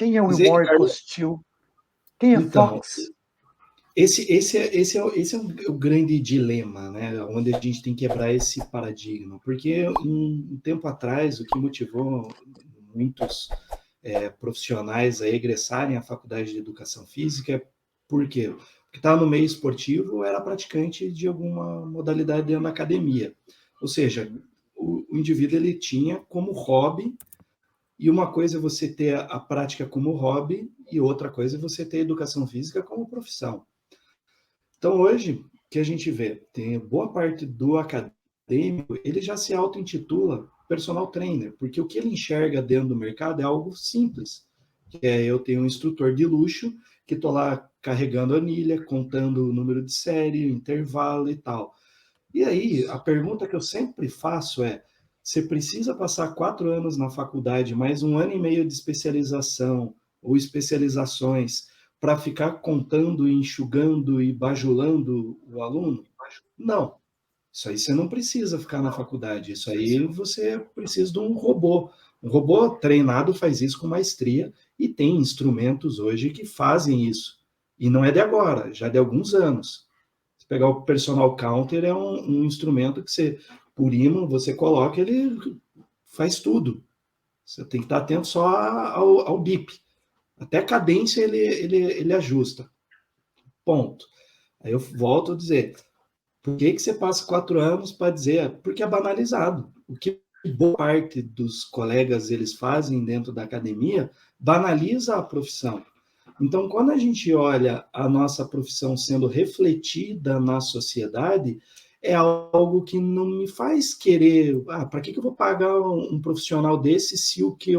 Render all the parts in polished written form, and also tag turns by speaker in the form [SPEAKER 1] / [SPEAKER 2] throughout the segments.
[SPEAKER 1] Quem é o
[SPEAKER 2] Mas
[SPEAKER 1] Wilmore Costil? Quem é
[SPEAKER 2] então,
[SPEAKER 1] Fox?
[SPEAKER 2] esse é o grande dilema, né? Onde a gente tem que quebrar esse paradigma. Porque um tempo atrás, o que motivou muitos profissionais a egressarem à faculdade de educação física, por quê? Porque estava no meio esportivo, era praticante de alguma modalidade dentro da academia. Ou seja, o indivíduo ele tinha como hobby, e uma coisa é você ter a prática como hobby, e outra coisa é você ter a educação física como profissão. Então, hoje, o que a gente vê? Tem boa parte do acadêmico, ele já se auto-intitula personal trainer, porque o que ele enxerga dentro do mercado é algo simples. Eu tenho um instrutor de luxo que estou lá carregando a anilha, contando o número de série, intervalo e tal. E aí, a pergunta que eu sempre faço é: você precisa passar 4 anos na faculdade, mais 1 ano e meio de especialização ou especializações para ficar contando, enxugando e bajulando o aluno? Não. Isso aí você não precisa ficar na faculdade. Isso aí você precisa de um robô. Um robô treinado faz isso com maestria e tem instrumentos hoje que fazem isso. E não é de agora, já de alguns anos. Se pegar o personal counter, é um instrumento que você, por ímã, você coloca, ele faz tudo. Você tem que estar atento só ao bip. Até a cadência ele ajusta. Ponto. Aí eu volto a dizer, por que você passa 4 anos para dizer? Porque é banalizado. O que boa parte dos colegas eles fazem dentro da academia banaliza a profissão. Então, quando a gente olha a nossa profissão sendo refletida na sociedade, é algo que não me faz querer. Para que eu vou pagar um profissional desse se o que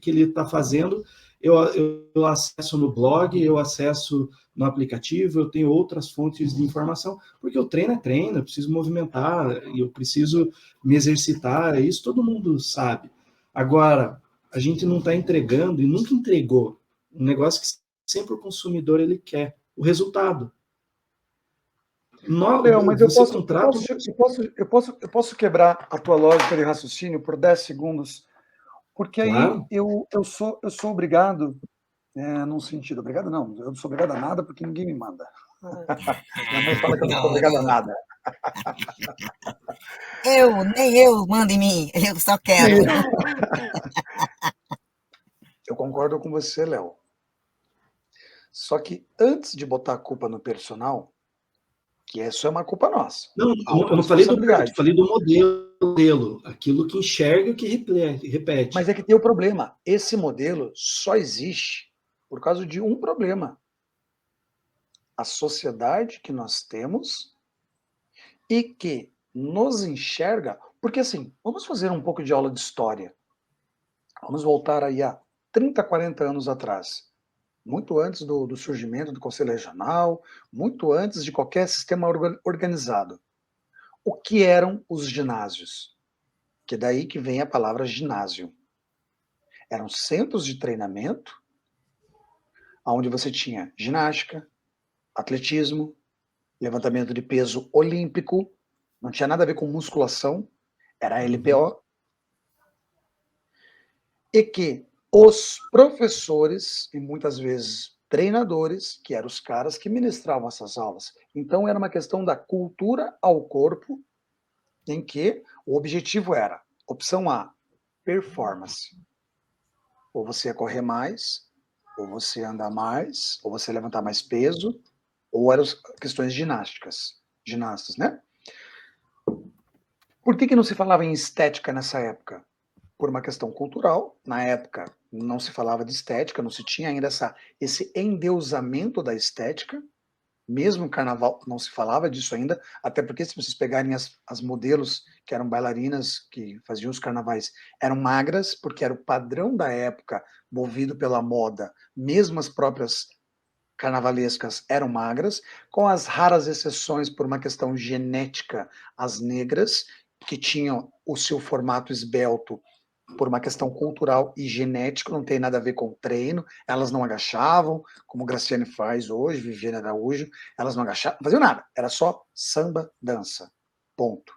[SPEAKER 2] ele está fazendo eu acesso no blog, eu acesso no aplicativo, eu tenho outras fontes de informação, porque o treino é treino, eu preciso movimentar, eu preciso me exercitar, isso todo mundo sabe. Agora, a gente não está entregando e nunca entregou um negócio que sempre o consumidor ele quer, o resultado.
[SPEAKER 1] Léo, mas
[SPEAKER 2] Você contrata.
[SPEAKER 1] eu posso quebrar a tua lógica de raciocínio por 10 segundos, porque aí
[SPEAKER 2] Claro.
[SPEAKER 1] eu sou obrigado, num sentido, obrigado não, eu não sou obrigado a nada porque ninguém me manda. Minha mãe fala que eu não sou obrigado a nada.
[SPEAKER 3] Nem eu mando em mim, eu só quero.
[SPEAKER 1] Eu concordo com você, Léo. Só que antes de botar a culpa no personal, que isso é uma culpa nossa,
[SPEAKER 2] Não, eu não falei do método, falei do modelo, aquilo que enxerga que repete.
[SPEAKER 1] Mas é que tem o problema. Esse modelo só existe por causa de um problema. A sociedade que nós temos e que nos enxerga. Porque assim, vamos fazer um pouco de aula de história. Vamos voltar aí a 30, 40 anos atrás. Muito antes do surgimento do Conselho Regional, muito antes de qualquer sistema organizado. O que eram os ginásios? Que é daí que vem a palavra ginásio. Eram centros de treinamento onde você tinha ginástica, atletismo, levantamento de peso olímpico, não tinha nada a ver com musculação, era LPO, e que os professores, e muitas vezes treinadores, que eram os caras que ministravam essas aulas. Então era uma questão da cultura ao corpo, em que o objetivo era, opção A, performance. Ou você ia correr mais, ou você ia andar mais, ou você ia levantar mais peso, ou eram questões ginastas, né? Por que não se falava em estética nessa época? Por uma questão cultural. Na época não se falava de estética, não se tinha ainda esse endeusamento da estética. Mesmo no carnaval não se falava disso ainda, até porque se vocês pegarem as modelos que eram bailarinas, que faziam os carnavais, eram magras, porque era o padrão da época, movido pela moda. Mesmo as próprias carnavalescas eram magras, com as raras exceções por uma questão genética, as negras, que tinham o seu formato esbelto por uma questão cultural e genética, não tem nada a ver com treino, elas não agachavam, como Graciane faz hoje, Viviane Araújo, elas não agachavam, não faziam nada, era só samba, dança, ponto.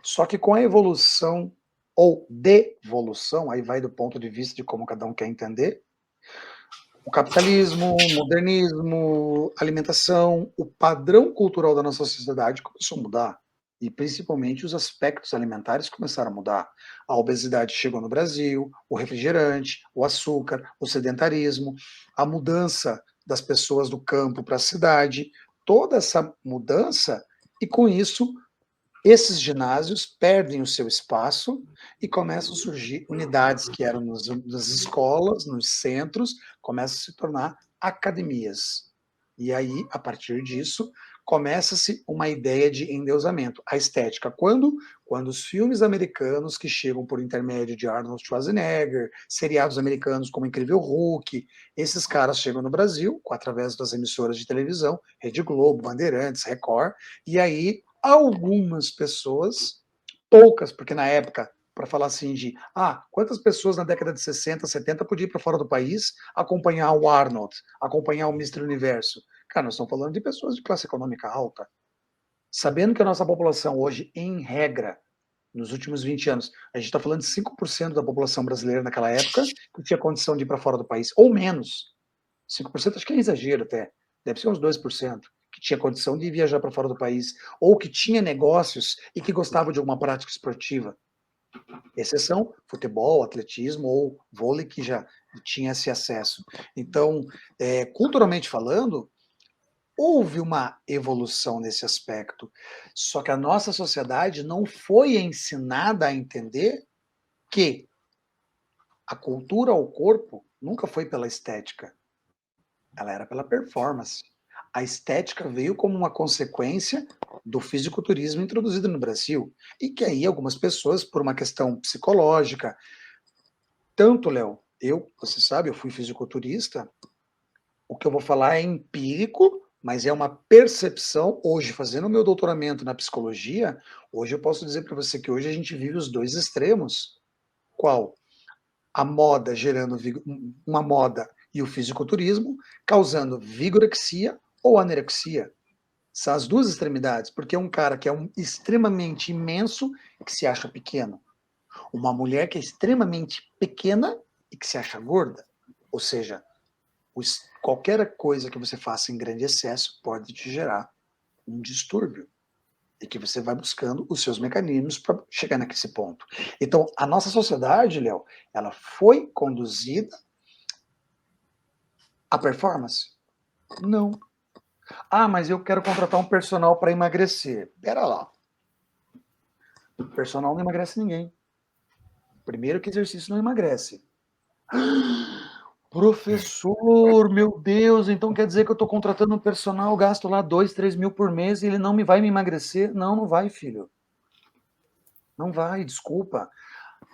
[SPEAKER 1] Só que com a evolução ou devolução, aí vai do ponto de vista de como cada um quer entender, O capitalismo, o modernismo, a alimentação, o padrão cultural da nossa sociedade começou a mudar. E principalmente os aspectos alimentares começaram a mudar. A obesidade chegou no Brasil, o refrigerante, o açúcar, o sedentarismo, a mudança das pessoas do campo para a cidade, toda essa mudança, e com isso esses ginásios perdem o seu espaço e começam a surgir unidades que eram nas escolas, nos centros, começam a se tornar academias. E aí, a partir disso, começa-se uma ideia de endeusamento. A estética, quando? Quando os filmes americanos que chegam por intermédio de Arnold Schwarzenegger, seriados americanos como Incrível Hulk, esses caras chegam no Brasil, através das emissoras de televisão, Rede Globo, Bandeirantes, Record, e aí algumas pessoas, poucas, porque na época, para falar assim de, quantas pessoas na década de 60, 70 podiam ir para fora do país acompanhar o Arnold, acompanhar o Mr. Universo? Cara, nós estamos falando de pessoas de classe econômica alta. Sabendo que a nossa população hoje, em regra, nos últimos 20 anos, a gente está falando de 5% da população brasileira naquela época que tinha condição de ir para fora do país, ou menos. 5% acho que é exagero até, deve ser uns 2%, que tinha condição de viajar para fora do país, ou que tinha negócios e que gostava de alguma prática esportiva. Exceção, futebol, atletismo ou vôlei, que já tinha esse acesso. Então, culturalmente falando, houve uma evolução nesse aspecto, só que a nossa sociedade não foi ensinada a entender que a cultura ao corpo nunca foi pela estética, ela era pela performance. A estética veio como uma consequência do fisiculturismo introduzido no Brasil, e que aí algumas pessoas, por uma questão psicológica, tanto, Léo, você sabe, eu fui fisiculturista, o que eu vou falar é empírico, mas é uma percepção. Hoje, fazendo o meu doutoramento na psicologia, hoje eu posso dizer para você que hoje a gente vive os dois extremos. Qual? A moda gerando uma moda e o fisiculturismo, causando vigorexia ou anorexia. São as duas extremidades, porque é um cara que é extremamente imenso que se acha pequeno. Uma mulher que é extremamente pequena e que se acha gorda. Ou seja, qualquer coisa que você faça em grande excesso pode te gerar um distúrbio. E que você vai buscando os seus mecanismos para chegar nesse ponto. Então, a nossa sociedade, Léo, ela foi conduzida à performance? Não. Mas eu quero contratar um personal para emagrecer. Pera lá. O personal não emagrece ninguém. Primeiro que exercício não emagrece. Professor, meu Deus, então quer dizer que eu estou contratando um personal, gasto lá 2, 3 mil por mês e ele não vai me emagrecer? Não, não vai, filho. Não vai, desculpa.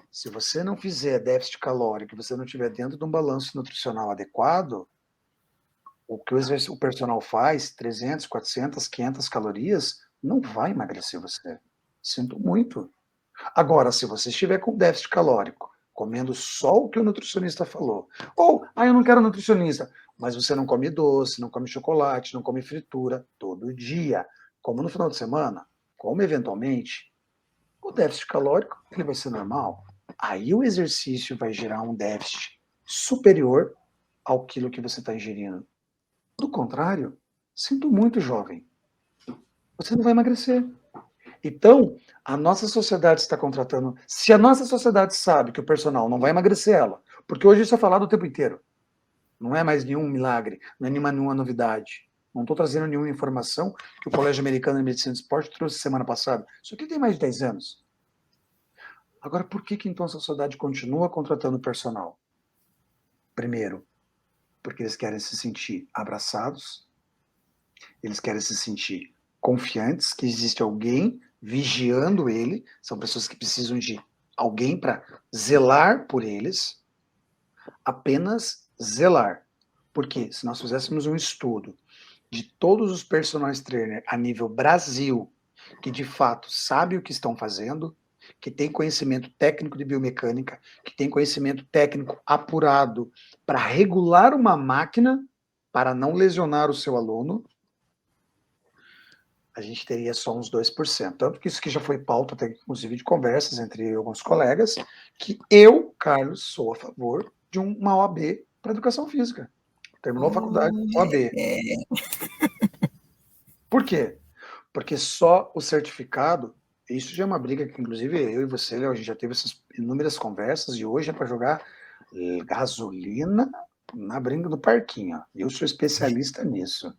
[SPEAKER 1] Se você não fizer déficit calórico, você não estiver dentro de um balanço nutricional adequado, o que o personal faz, 300, 400, 500 calorias, não vai emagrecer você. Sinto muito. Agora, se você estiver com déficit calórico, comendo só o que o nutricionista falou, ou, eu não quero nutricionista, mas você não come doce, não come chocolate, não come fritura todo dia, como no final de semana, como eventualmente, o déficit calórico ele vai ser normal. Aí o exercício vai gerar um déficit superior ao quilo que você está ingerindo. Do contrário, sinto muito, jovem, você não vai emagrecer. Então, a nossa sociedade está contratando. Se a nossa sociedade sabe que o personal não vai emagrecer ela, porque hoje isso é falado o tempo inteiro, não é mais nenhum milagre, não é nenhuma novidade. Não estou trazendo nenhuma informação que o Colégio Americano de Medicina e Esporte trouxe semana passada. Isso aqui tem mais de 10 anos. Agora, por que então a sociedade continua contratando personal? Primeiro, porque eles querem se sentir abraçados, eles querem se sentir confiantes que existe alguém vigiando ele, são pessoas que precisam de alguém para zelar por eles, apenas zelar. Porque se nós fizéssemos um estudo de todos os personal trainer a nível Brasil, que de fato sabe o que estão fazendo, que tem conhecimento técnico de biomecânica, que tem conhecimento técnico apurado para regular uma máquina para não lesionar o seu aluno, a gente teria só uns 2%. Tanto que isso que já foi pauta, até inclusive de conversas entre alguns colegas, que eu, Carlos, sou a favor de uma OAB para educação física. Terminou a faculdade, OAB.
[SPEAKER 3] É,
[SPEAKER 1] Por quê? Porque só o certificado, isso já é uma briga que, inclusive, eu e você, Léo, a gente já teve essas inúmeras conversas, e hoje é para jogar gasolina na briga do parquinho. Eu sou especialista nisso.